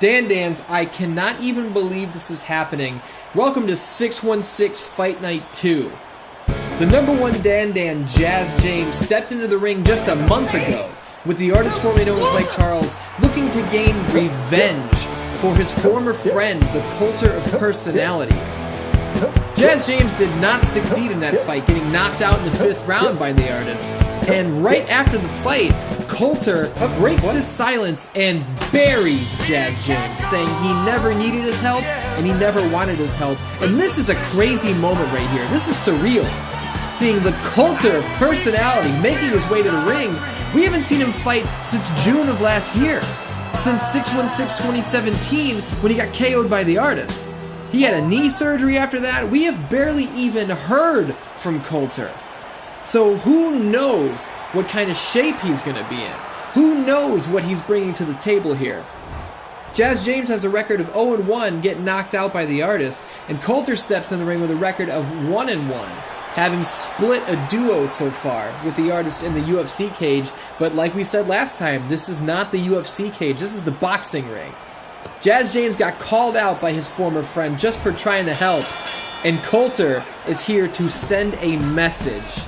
DanDans, I cannot even believe this is happening. Welcome to 616 Fight Night 2. The number one DanDan, Jaz James, stepped into the ring just a month ago with the artist formerly known as Mike Charles, looking to gain revenge for his former friend, the Colter of Personality. Jaz James did not succeed in that fight, getting knocked out in the 5th round by the artist. And right after the fight, Colter breaks his silence and buries Jaz James, saying he never needed his help and he never wanted his help. And this is a crazy moment right here. This is surreal. Seeing the Colter of Personality making his way to the ring. We haven't seen him fight since June of last year. Since 6/16/2017 when he got KO'd by the artist. He had a knee surgery after that. We have barely even heard from Colter. So who knows what kind of shape he's going to be in? Who knows what he's bringing to the table here? Jaz James has a record of 0-1, getting knocked out by the artist, and Colter steps in the ring with a record of 1-1, having split a duo so far with the artist in the UFC cage. But like we said last time, this is not the UFC cage, this is the boxing ring. Jaz James got called out by his former friend just for trying to help, and Colter is here to send a message.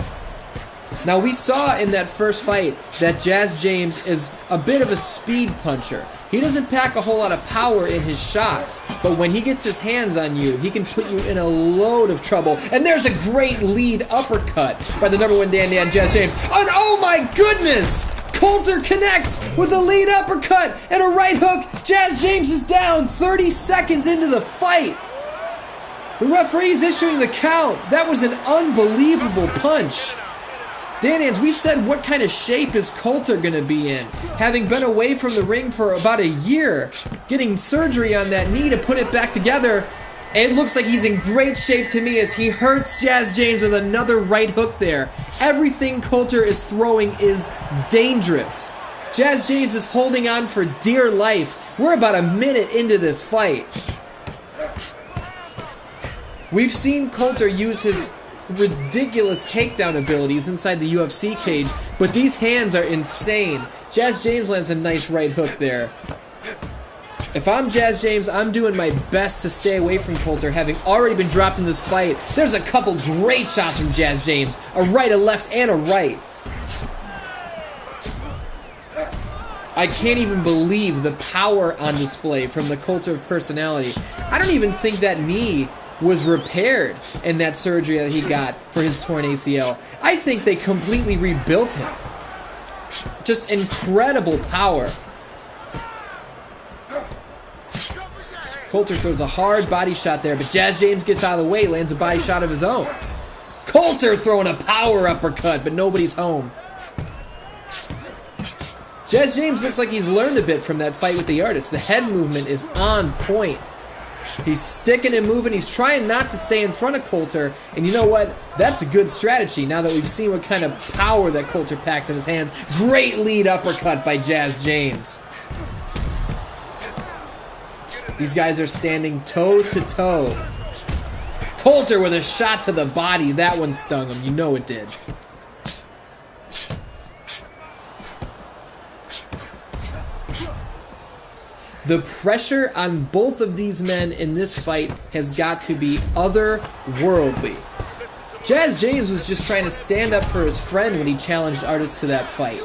Now, we saw in that first fight that Jaz James is a bit of a speed puncher. He doesn't pack a whole lot of power in his shots, but when he gets his hands on you, he can put you in a load of trouble. And there's a great lead uppercut by the number one DanDan, Jaz James. And oh my goodness! Colter connects with a lead uppercut and a right hook. Jaz James is down 30 seconds into the fight. The referee's issuing the count. That was an unbelievable punch. DanDans, we said what kind of shape is Colter going to be in? Having been away from the ring for about a year, getting surgery on that knee to put it back together, it looks like he's in great shape to me as he hurts Jaz James with another right hook there. Everything Colter is throwing is dangerous. Jaz James is holding on for dear life. We're about a minute into this fight. We've seen Colter use his ridiculous takedown abilities inside the UFC cage, but these hands are insane. Jaz James lands a nice right hook there. If I'm Jaz James, I'm doing my best to stay away from Colter, having already been dropped in this fight. There's a couple great shots from Jaz James. A right, a left, and a right. I can't even believe the power on display from the Colter of Personality. I don't even think that knee was repaired in that surgery that he got for his torn ACL. I think they completely rebuilt him. Just incredible power. Colter throws a hard body shot there, but Jaz James gets out of the way, lands a body shot of his own. Colter throwing a power uppercut, but nobody's home. Jaz James looks like he's learned a bit from that fight with the artist. The head movement is on point. He's sticking and moving. He's trying not to stay in front of Colter. And you know what? That's a good strategy now that we've seen what kind of power that Colter packs in his hands. Great lead uppercut by Jaz James. These guys are standing toe to toe. Colter with a shot to the body. That one stung him. You know it did. The pressure on both of these men in this fight has got to be otherworldly. Jaz James was just trying to stand up for his friend when he challenged Artist to that fight.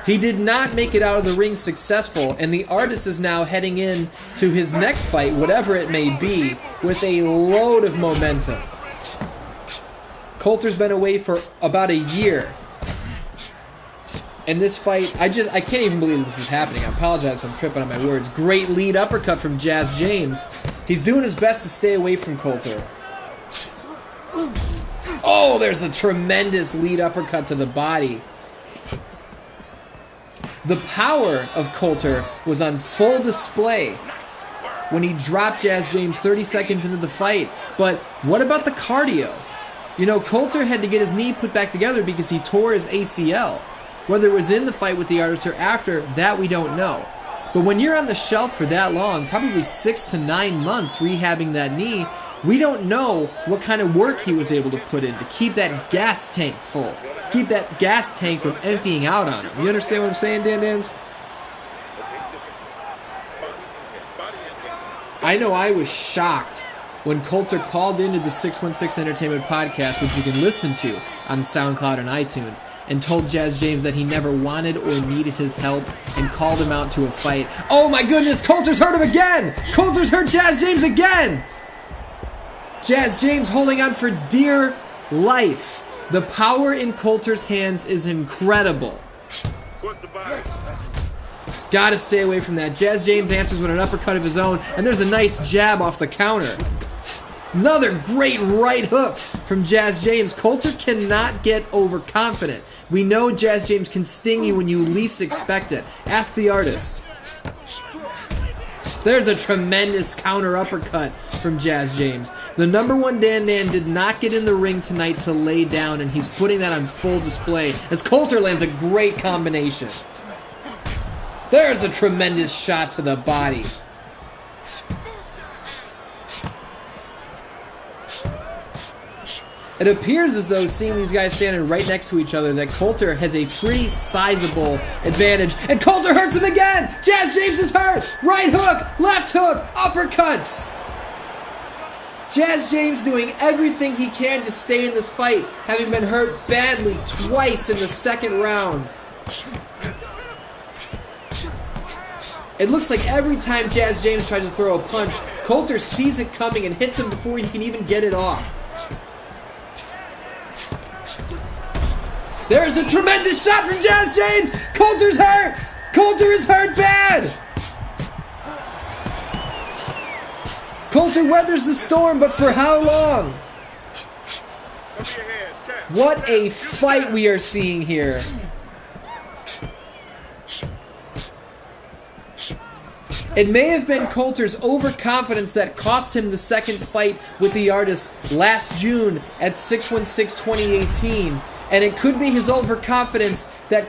He did not make it out of the ring successful, and the Artist is now heading in to his next fight, whatever it may be, with a load of momentum. Colter's been away for about a year. And this fight, I can't even believe this is happening. I apologize if I'm tripping on my words. Great lead uppercut from Jaz James. He's doing his best to stay away from Colter. Oh, there's a tremendous lead uppercut to the body. The power of Colter was on full display when he dropped Jaz James 30 seconds into the fight. But what about the cardio? You know, Colter had to get his knee put back together because he tore his ACL. Whether it was in the fight with the artist or after, that we don't know. But when you're on the shelf for that long, probably 6 to 9 months rehabbing that knee, we don't know what kind of work he was able to put in to keep that gas tank full. Keep that gas tank from emptying out on him. You understand what I'm saying, DanDans? I know I was shocked when Colter called into the 616 Entertainment podcast, which you can listen to on SoundCloud and iTunes, and told Jaz James that he never wanted or needed his help and called him out to a fight. Oh my goodness, Colter's hurt him again! Colter's hurt Jaz James again! Jaz James holding on for dear life. The power in Colter's hands is incredible. Gotta stay away from that. Jaz James answers with an uppercut of his own, and there's a nice jab off the counter. Another great right hook from Jaz James. Colter cannot get overconfident. We know Jaz James can sting you when you least expect it. Ask the artist. There's a tremendous counter uppercut from Jaz James. The number one DanDan did not get in the ring tonight to lay down, and he's putting that on full display as Colter lands a great combination. There's a tremendous shot to the body. It appears as though, seeing these guys standing right next to each other, that Colter has a pretty sizable advantage. And Colter hurts him again! Jaz James is hurt! Right hook, left hook, uppercuts! Jaz James doing everything he can to stay in this fight, having been hurt badly twice in the second round. It looks like every time Jaz James tries to throw a punch, Colter sees it coming and hits him before he can even get it off. There's a tremendous shot from Jaz James! Colter's hurt! Colter is hurt bad! Colter weathers the storm, but for how long? What a fight we are seeing here. It may have been Colter's overconfidence that cost him the second fight with the artist last June at 616-2018. And it could be his overconfidence that...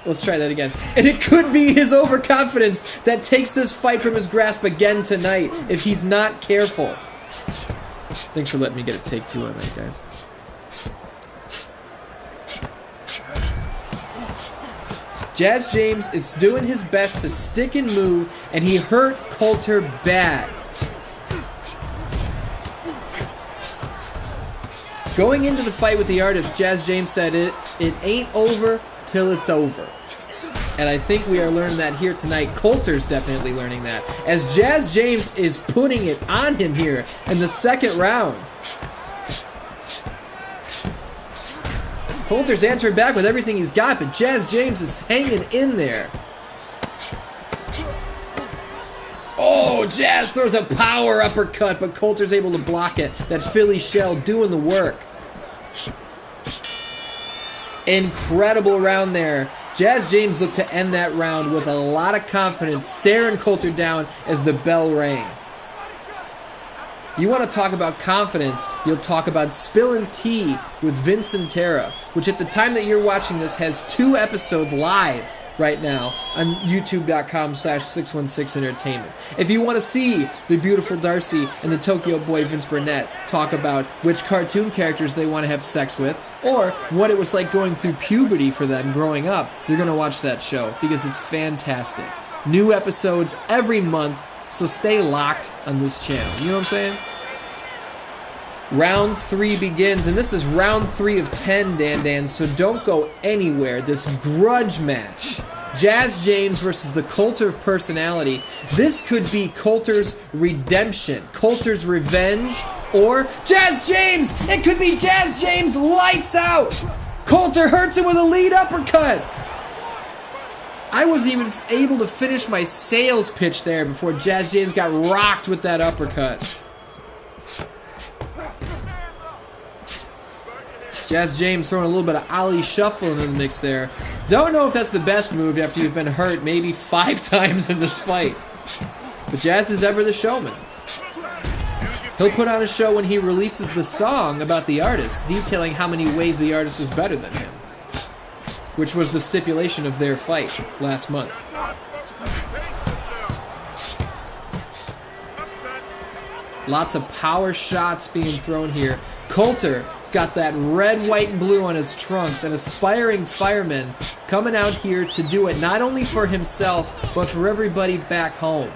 Let's try that again. And it could be his overconfidence that takes this fight from his grasp again tonight if he's not careful. Thanks for letting me get a take two on that, guys. Jaz James is doing his best to stick and move, and he hurt Colter bad. Going into the fight with the artist, Jaz James said it ain't over till it's over. And I think we are learning that here tonight. Colter's definitely learning that, as Jaz James is putting it on him here in the second round. Colter's answering back with everything he's got, but Jaz James is hanging in there. Oh, Jaz throws a power uppercut, but Colter's able to block it. That Philly shell doing the work. Incredible round there. Jaz James looked to end that round with a lot of confidence, staring Colter down as the bell rang. You want to talk about confidence, you'll talk about Spillin' Tea with Vincent Terra, which at the time that you're watching this has 2 episodes live right now on youtube.com/616entertainment. If you want to see the beautiful Darcy and the Tokyo boy Vince Burnett talk about which cartoon characters they want to have sex with, or what it was like going through puberty for them growing up, you're going to watch that show because it's fantastic. New episodes every month, so stay locked on this channel. You know what I'm saying? Round 3 begins, and this is round 3 of 10, DanDan, so don't go anywhere. This grudge match, Jaz James versus the Colter of Personality. This could be Colter's redemption, Colter's revenge, or Jaz James! It could be Jaz James lights out! Colter hurts him with a lead uppercut! I wasn't even able to finish my sales pitch there before Jaz James got rocked with that uppercut. Jaz James throwing a little bit of Ali Shuffle into the mix there. Don't know if that's the best move after you've been hurt maybe 5 times in this fight. But Jaz is ever the showman. He'll put on a show when he releases the song about the artist, detailing how many ways the artist is better than him, which was the stipulation of their fight last month. Lots of power shots being thrown here. Colter's got that red, white, and blue on his trunks, an aspiring fireman coming out here to do it not only for himself, but for everybody back home.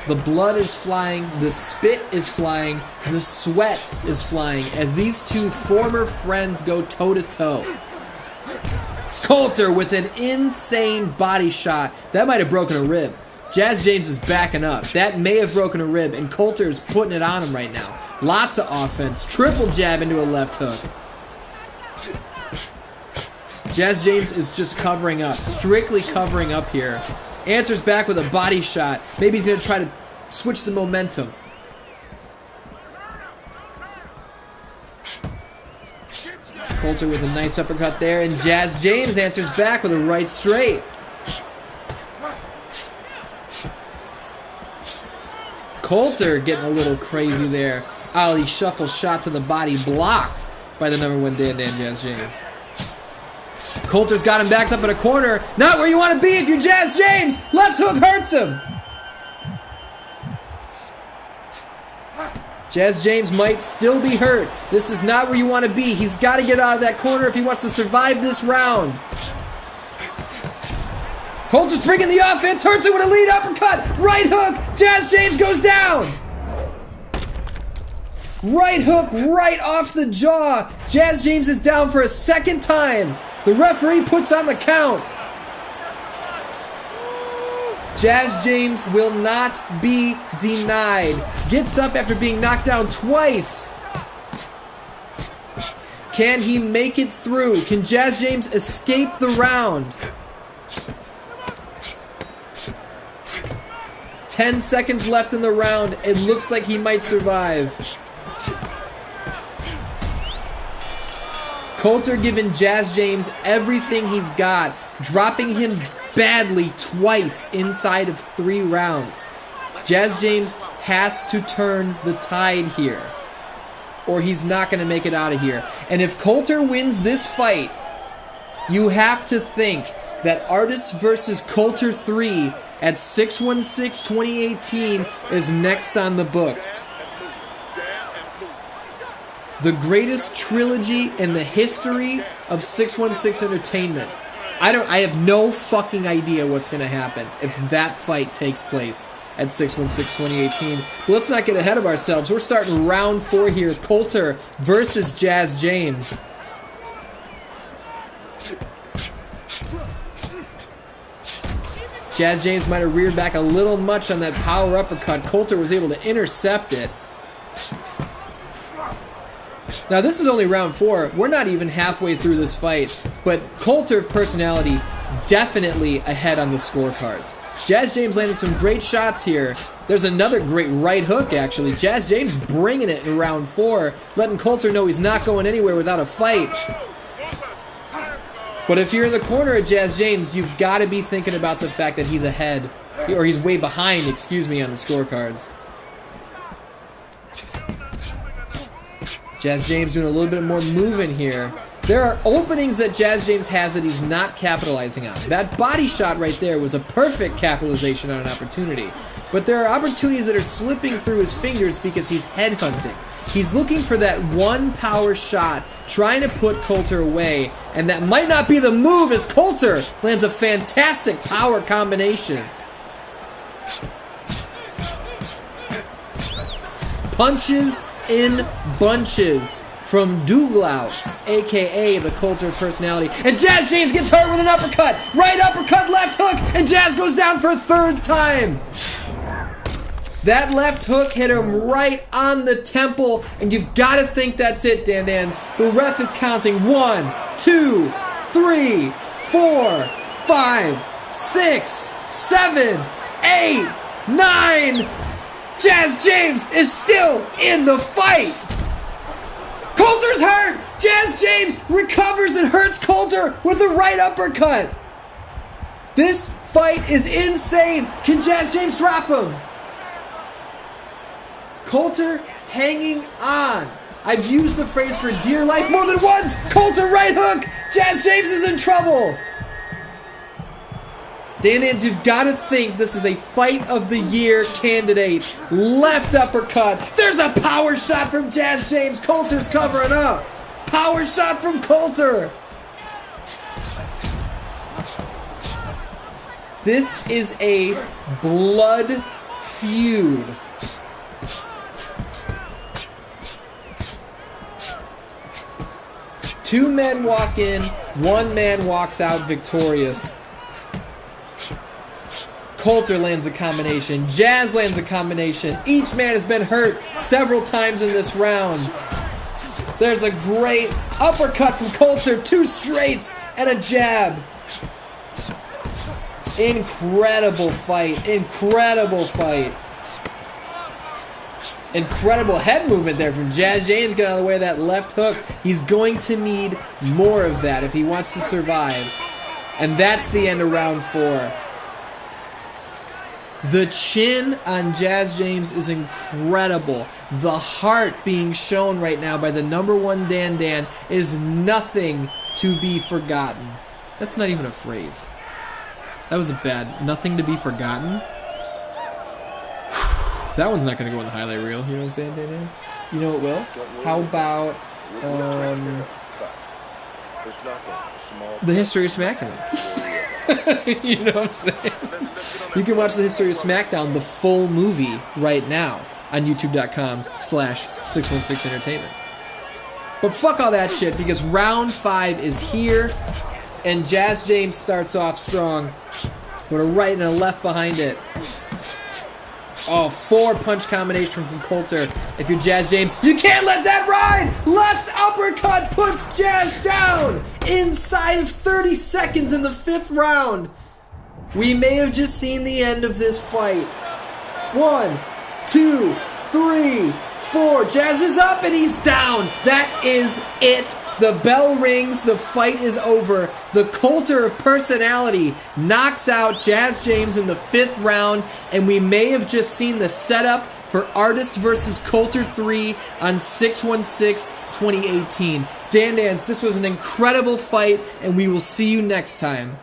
The blood is flying, the spit is flying, the sweat is flying as these two former friends go toe-to-toe. Colter with an insane body shot. That might have broken a rib. Jaz James is backing up. That may have broken a rib, and Colter is putting it on him right now. Lots of offense. Triple jab into a left hook. Jaz James is just covering up. Strictly covering up here. Answers back with a body shot. Maybe he's going to try to switch the momentum. Colter with a nice uppercut there, and Jaz James answers back with a right straight. Colter getting a little crazy there. Ali shuffle shot to the body, blocked by the #1 DanDan, Jaz James. Colter's got him backed up in a corner. Not where you want to be if you're Jaz James. Left hook hurts him. Jaz James might still be hurt. This is not where you want to be. He's got to get out of that corner if he wants to survive this round. Colter's bringing the offense. Hurts it with a lead uppercut. Right hook. Jaz James goes down. Right hook right off the jaw. Jaz James is down for a second time. The referee puts on the count. Jaz James will not be denied. Gets up after being knocked down twice. Can he make it through? Can Jaz James escape the round? 10 seconds left in the round. It looks like he might survive. Colter giving Jaz James everything he's got, dropping him badly twice inside of 3 rounds. Jaz James has to turn the tide here, or he's not going to make it out of here. And if Colter wins this fight, you have to think that Artis versus Colter 3 at 616-2018 is next on the books. The greatest trilogy in the history of 616 Entertainment. I have no fucking idea what's going to happen if that fight takes place at 616-2018. But let's not get ahead of ourselves. We're starting round 4 here. Colter versus Jaz James. Jaz James might have reared back a little much on that power uppercut. Colter was able to intercept it. Now, this is only round 4. We're not even halfway through this fight, but Colter of Personality definitely ahead on the scorecards. Jaz James landed some great shots here. There's another great right hook, actually. Jaz James bringing it in round 4, letting Colter know he's not going anywhere without a fight. But if you're in the corner of Jaz James, you've got to be thinking about the fact that he's ahead, or he's way behind, excuse me, on the scorecards. Jaz James doing a little bit more moving here. There are openings that Jaz James has that he's not capitalizing on. That body shot right there was a perfect capitalization on an opportunity. But there are opportunities that are slipping through his fingers because he's headhunting. He's looking for that one power shot, trying to put Colter away, and that might not be the move as Colter lands a fantastic power combination. Punches in bunches from Douglas, aka the Colter of Personality. And Jaz James gets hurt with an uppercut. Right uppercut, left hook, and Jaz goes down for a 3rd time. That left hook hit him right on the temple, and you've got to think that's it, DanDans. The ref is counting 1, 2, 3, 4, 5, 6, 7, 8, 9. Jaz James is still in the fight. Colter's hurt. Jaz James recovers and hurts Colter with a right uppercut. This fight is insane. Can Jaz James drop him? Colter hanging on. I've used the phrase for dear life more than once. Colter right hook. Jaz James is in trouble. DanDans, you've got to think this is a fight of the year candidate. Left uppercut. There's a power shot from Jaz James. Colter's covering up. Power shot from Colter. This is a blood feud. Two men walk in, one man walks out victorious. Colter lands a combination. Jaz lands a combination. Each man has been hurt several times in this round. There's a great uppercut from Colter. 2 straights and a jab. Incredible fight. Incredible fight. Incredible head movement there from Jaz James. Get out of the way of that left hook. He's going to need more of that if he wants to survive. And that's the end of round 4. The chin on Jaz James is incredible. The heart being shown right now by the #1 DanDan is nothing to be forgotten. That's not even a phrase. That was a bad. Nothing to be forgotten. That one's not going to go in the highlight reel. You know what I'm saying, DanDan? You know it will? How about the history of SmackDown? You know what I'm saying? You can watch the history of SmackDown, the full movie, right now on youtube.com/616entertainment. But fuck all that shit, because round 5 is here, and Jaz James starts off strong with a right and a left behind it. Oh, 4-punch combination from Colter. If you're Jaz James, you can't let that ride! Left uppercut puts Jaz down inside of 30 seconds in the 5th round. We may have just seen the end of this fight. 1, 2, 3, 4. Jaz is up and he's down. That is it. The bell rings. The fight is over. The Colter of Personality knocks out Jaz James in the 5th round, and we may have just seen the setup for Artist vs. Colter 3 on 6/16/2018. DanDan, this was an incredible fight, and we will see you next time.